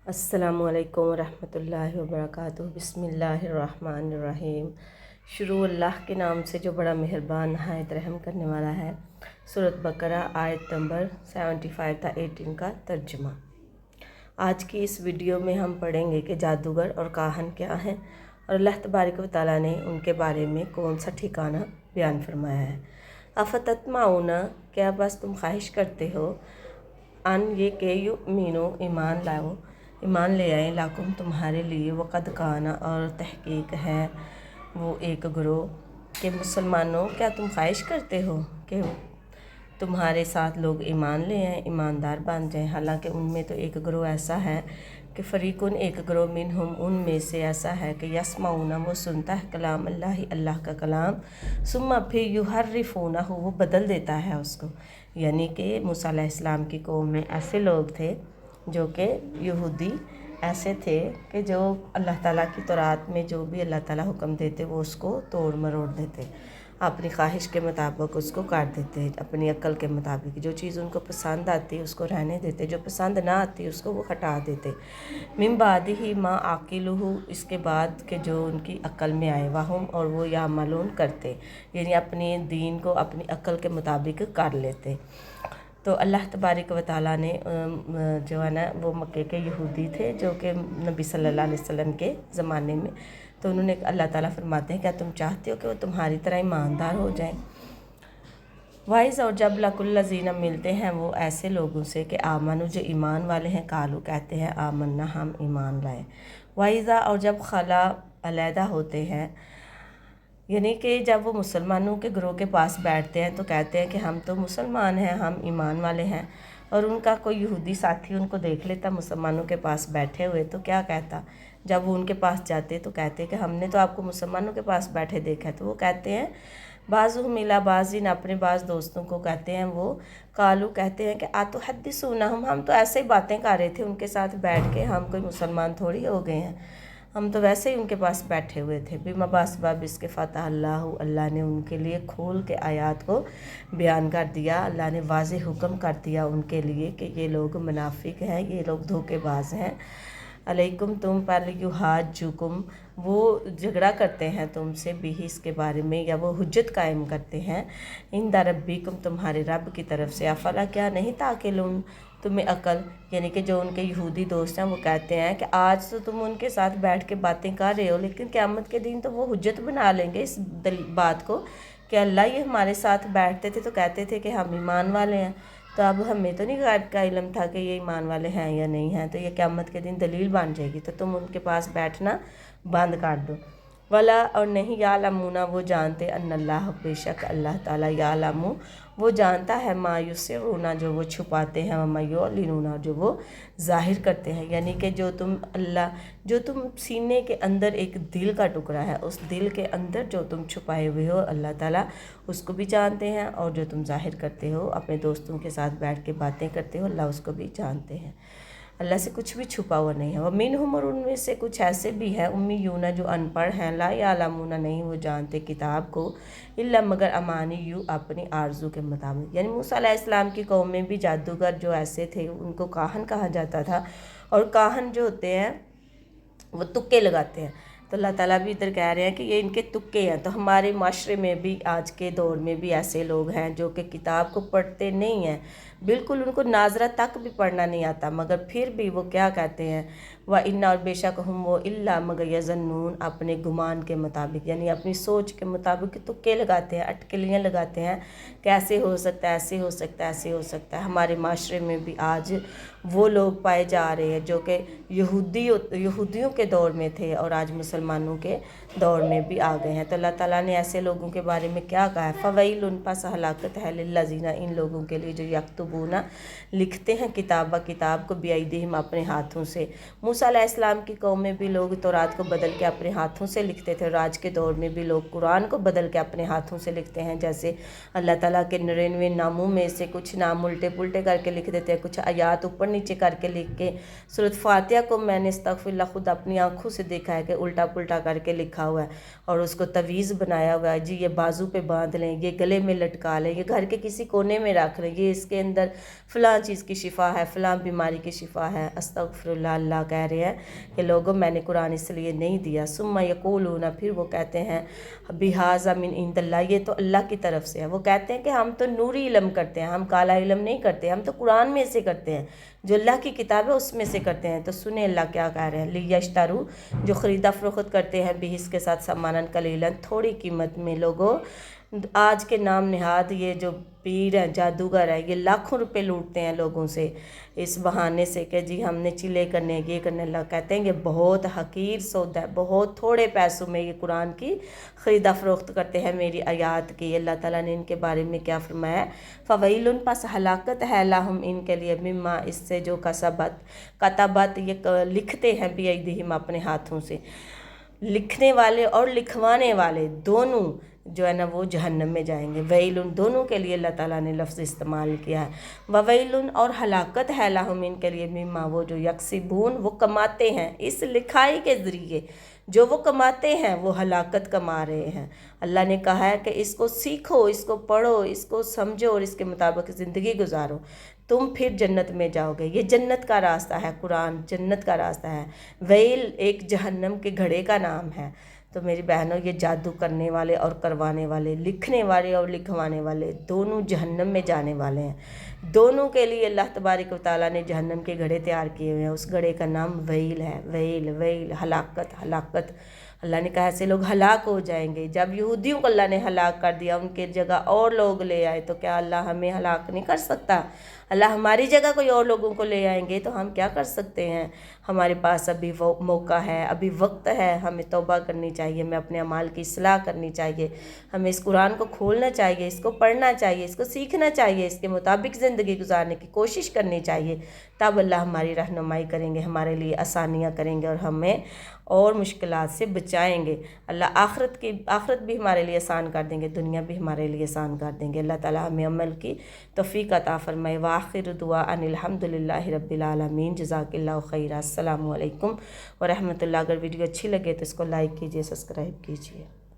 السلام علیکم ورحمۃ اللہ وبرکاتہ۔ بسم اللہ الرحمن الرحیم۔ شروع اللہ کے نام سے جو بڑا مہربان نہایت رحم کرنے والا ہے۔ سورۃ بقرہ آیت نمبر 75 تا 18 کا ترجمہ۔ آج کی اس ویڈیو میں ہم پڑھیں گے کہ جادوگر اور کاہن کیا ہیں اور اللہ تبارک و تعالیٰ نے ان کے بارے میں کون سا ٹھکانہ بیان فرمایا ہے۔ افتطمعون، کیا بس تم خواہش کرتے ہو، ان یہ کہ یؤمنو، ایمان لے آئیں، لاکم تمہارے لیے، وقد کانا، اور تحقیق ہے وہ ایک گروہ، کہ مسلمانوں کیا تم خواہش کرتے ہو کہ تمہارے ساتھ لوگ ایمان لے آئیں، ایماندار بن جائیں، حالانکہ ان میں تو ایک گروہ ایسا ہے کہ فریقن، ایک گروہ منہم، ان میں سے ایسا ہے کہ یسمعون، وہ سنتا ہے کلام اللہ، اللہ کا کلام، ثم پھر یحرفونہ، وہ بدل دیتا ہے اس کو۔ یعنی کہ موسیٰ علیہ السلام کی قوم میں ایسے لوگ تھے جو کہ یہودی ایسے تھے کہ جو اللہ تعالیٰ کی تورات میں جو بھی اللہ تعالیٰ حکم دیتے وہ اس کو توڑ مروڑ دیتے، اپنی خواہش کے مطابق اس کو کاٹ دیتے، اپنی عقل کے مطابق جو چیز ان کو پسند آتی اس کو رہنے دیتے، جو پسند نہ آتی اس کو وہ ہٹا دیتے۔ من بعدہ ما عقلہ، اس کے بعد کہ جو ان کی عقل میں آئے، وہم، اور وہ یعملون کرتے، یعنی اپنی دین کو اپنی عقل کے مطابق کر لیتے۔ تو اللہ تبارک و تعالیٰ نے جو ہے نا وہ مکے کے یہودی تھے جو کہ نبی صلی اللہ علیہ وسلم کے زمانے میں، تو انہوں نے اللہ تعالیٰ فرماتے ہیں کیا تم چاہتے ہو کہ وہ تمہاری طرح ایماندار ہو جائیں۔ وائز، اور جب لق الذین، ملتے ہیں وہ ایسے لوگوں سے کہ آمنو، جو ایمان والے ہیں، قالو، کہتے ہیں آمنا، ہم ایمان لائے۔ وائزا، اور جب خلا، علیحدہ ہوتے ہیں، یعنی کہ جب وہ مسلمانوں کے گروہ کے پاس بیٹھتے ہیں تو کہتے ہیں کہ ہم تو مسلمان ہیں، ہم ایمان والے ہیں، اور ان کا کوئی یہودی ساتھی ان کو دیکھ لیتا مسلمانوں کے پاس بیٹھے ہوئے تو کیا کہتا، جب وہ ان کے پاس جاتے تو کہتے کہ ہم نے تو آپ کو مسلمانوں کے پاس بیٹھے دیکھا ہے، تو وہ کہتے ہیں بعضهم الی بعض، اپنے بعض دوستوں کو کہتے ہیں وہ، قالو، کہتے ہیں کہ اتحدثونہم، ہم تو ایسے ہی باتیں کر رہے تھے ان کے ساتھ بیٹھ کے، ہم کوئی مسلمان تھوڑی ہو گئے ہیں، ہم تو ویسے ہی ان کے پاس بیٹھے ہوئے تھے۔ بما، باسباب اس کے فتح اللہ، اللہ نے ان کے لیے کھول کے آیات کو بیان کر دیا، اللہ نے واضح حکم کر دیا ان کے لیے کہ یہ لوگ منافق ہیں، یہ لوگ دھوکے باز ہیں۔ علیکم، تم پر، یحاجوکم، وہ جھگڑا کرتے ہیں تم سے، بھی اس کے بارے میں، یا وہ حجت قائم کرتے ہیں، عند ربکم، تمہارے رب کی طرف سے، افلا، کیا نہیں تعقلون، تمہیں عقل، یعنی کہ جو ان کے یہودی دوست ہیں وہ کہتے ہیں کہ آج تو تم ان کے ساتھ بیٹھ کے باتیں کر رہے ہو، لیکن قیامت کے دن تو وہ حجت بنا لیں گے اس بات کو کہ اللہ یہ ہمارے ساتھ بیٹھتے تھے تو کہتے تھے کہ ہم ایمان والے ہیں، تو اب ہمیں تو نہیں غیب کا علم تھا کہ یہ ایمان والے ہیں یا نہیں ہیں، تو یہ قیامت کے دن دلیل بن جائے گی، تو تم ان کے پاس بیٹھنا بند کر دو۔ ولا، اور نہیں، یعلمون، وہ جانتے، ان اللہ، بے شک اللہ تعالیٰ، یعلم، وہ جانتا ہے، ما یسرون، جو وہ چھپاتے ہیں، وما یعلنون، جو وہ ظاہر کرتے ہیں، یعنی کہ جو تم سینے کے اندر ایک دل کا ٹکڑا ہے، اس دل کے اندر جو تم چھپائے ہوئے ہو اللہ تعالیٰ اس کو بھی جانتے ہیں، اور جو تم ظاہر کرتے ہو اپنے دوستوں کے ساتھ بیٹھ کے باتیں کرتے ہو اللہ اس کو بھی جانتے ہیں، اللہ سے کچھ بھی چھپا ہوا نہیں ہے۔ ومنہم، اور ان میں سے کچھ ایسے بھی ہیں، امیون، جو ان پڑھ ہیں، لا یعلمون، نہیں وہ جانتے کتاب کو، الا، مگر امانی، اپنی آرزو کے مطابق، یعنی موسیٰ علیہ السلام کی قوم میں بھی جادوگر جو ایسے تھے ان کو کاہن کہا جاتا تھا، اور کاہن جو ہوتے ہیں وہ تکے لگاتے ہیں، تو اللہ تعالیٰ بھی ادھر کہہ رہے ہیں کہ یہ ان کے تکے ہیں۔ تو ہمارے معاشرے میں بھی آج کے دور میں بھی ایسے لوگ ہیں جو کہ کتاب کو پڑھتے نہیں ہیں، بالکل ان کو ناظرہ تک بھی پڑھنا نہیں آتا، مگر پھر بھی وہ کیا کہتے ہیں، وَإِنَّ، اور بے شک ہم وہ، إِلَّا، مگر یظنون، اپنے گمان کے مطابق، یعنی اپنی سوچ کے مطابق تکے لگاتے ہیں، اٹکلیاں لگاتے ہیں، کیسے ہو سکتا ہے، ایسے ہو سکتا ہے، ایسے ہو سکتا ہے۔ ہمارے معاشرے میں بھی آج وہ لوگ پائے جا رہے ہیں جو کہ یہودیوں کے دور میں تھے اور آج مسلمانوں کے دور میں بھی آ گئے ہیں، تو اللہ تعالیٰ نے ایسے لوگوں کے بارے میں کیا کہا ہے، فویل، پس ہلاکت ہے، للذین، ان لوگوں کے لیے جو یکتبون، لکھتے ہیں کتاب کو، بایدیہم، اپنے ہاتھوں سے۔ موسیٰ علیہ السلام کی قوم میں بھی لوگ تورات کو بدل کے اپنے ہاتھوں سے لکھتے تھے، اور آج کے دور میں بھی لوگ قرآن کو بدل کے اپنے ہاتھوں سے لکھتے ہیں، جیسے اللہ تعالیٰ کے 99 ناموں میں سے کچھ نام الٹے پلٹے کر کے لکھ دیتے ہیں، کچھ آیات اوپر نیچے کر کے لکھ کے۔ سورۃ فاتحہ کو میں نے استغفر اللہ خود اپنی آنکھوں سے دیکھا ہے کہ الٹا پلٹا کر کے لکھا ہوا ہے، اور اس کو تویز بنایا ہوا ہے، جی یہ بازو پہ باندھ لیں، یہ گلے میں لٹکا لیں، یہ گھر کے کسی کونے میں رکھ لیں، یہ اس کے اندر اندر فلاں چیز کی شفا ہے، فلاں بیماری کی شفا ہے۔ استغفراللہ، اللہ کہہ رہے ہیں کہ لوگوں میں نے قرآن اس لیے نہیں دیا۔ ثم یقولون، پھر وہ کہتے ہیں بہذا من عند اللہ، یہ تو اللہ کی طرف سے ہے۔ وہ کہتے ہیں کہ ہم تو نوری علم کرتے ہیں، ہم کالا علم نہیں کرتے، ہم تو قرآن میں سے کرتے ہیں، جو اللہ کی کتاب ہے اس میں سے کرتے ہیں۔ تو سنیں اللہ کیا کہہ رہے ہیں، لیشترو، جو خریدا فروخت کرتے ہیں، بھی اس کے ساتھ سامانن قلیلاً، تھوڑی قیمت میں۔ لوگوں آج کے نام نہاد یہ جو پیر ہیں، جادوگر ہیں، یہ لاکھوں روپے لوٹتے ہیں لوگوں سے اس بہانے سے کہ جی ہم نے چلے کرنے، یہ کرنے۔ اللہ کہتے ہیں کہ بہت حقیر سودا ہے، بہت تھوڑے پیسوں میں یہ قرآن کی خریدا فروخت کرتے ہیں، میری آیات کی۔ اللہ تعالیٰ نے ان کے بارے میں کیا فرمایا، فویل، پس ہلاکت ہے، لہم، ان کے لیے، مما، اس سے جو کتبت یہ لکھتے ہیں، بیدیہم، اپنے ہاتھوں سے۔ لکھنے والے اور لکھوانے والے دونوں جو ہے نا وہ جہنم میں جائیں گے۔ ویل، دونوں کے لیے اللہ تعالیٰ نے لفظ استعمال کیا ہے۔ وویل، اور ہلاکت ہے، لہم، ان کے لیے، مما، وہ جو یکسبون، وہ کماتے ہیں اس لکھائی کے ذریعے، جو وہ کماتے ہیں وہ ہلاکت کما رہے ہیں۔ اللہ نے کہا ہے کہ اس کو سیکھو، اس کو پڑھو، اس کو سمجھو اور اس کے مطابق زندگی گزارو، تم پھر جنت میں جاؤ گے۔ یہ جنت کا راستہ ہے، قرآن جنت کا راستہ ہے۔ ویل ایک جہنم کے گھڑے کا نام ہے۔ تو میری بہنوں، یہ جادو کرنے والے اور کروانے والے، لکھنے والے اور لکھوانے والے، دونوں جہنم میں جانے والے ہیں۔ دونوں کے لیے اللہ تبارک و تعالیٰ نے جہنم کے گھڑے تیار کیے ہوئے ہیں۔ اس گھڑے کا نام ویل ہے، ویل، ویل، ہلاکت، ہلاکت۔ اللہ نے کہا ایسے لوگ ہلاک ہو جائیں گے۔ جب یہودیوں کو اللہ نے ہلاک کر دیا، ان کے جگہ اور لوگ لے آئے، تو کیا اللہ ہمیں ہلاک نہیں کر سکتا؟ اللہ ہماری جگہ کوئی اور لوگوں کو لے آئیں گے تو ہم کیا کر سکتے ہیں؟ ہمارے پاس ابھی موقع ہے، ابھی وقت ہے، ہمیں توبہ کرنی چاہیے، ہمیں اپنے اعمال کی اصلاح کرنی چاہیے، ہمیں اس قرآن کو کھولنا چاہیے، اس کو پڑھنا چاہیے، اس کو سیکھنا چاہیے، اس کے مطابق زندگی گزارنے کی کوشش کرنی چاہیے۔ تب اللہ ہماری رہنمائی کریں گے، ہمارے لیے آسانیاں کریں گے اور ہمیں اور مشکلات سے بچائیں گے۔ اللہ آخرت بھی ہمارے لیے آسان کر دیں گے، دنیا بھی ہمارے لیے آسان کر دیں گے۔ اللہ تعالیٰ ہمیں عمل کی توفیق عطا فرمائے۔ وآخر دعا ان الحمد للہ رب العالمین۔ جزاک اللہ خیر۔ السلام علیکم ورحمۃ اللہ۔ اگر ویڈیو اچھی لگے تو اس کو لائک کیجیے، سبسکرائب کیجیے۔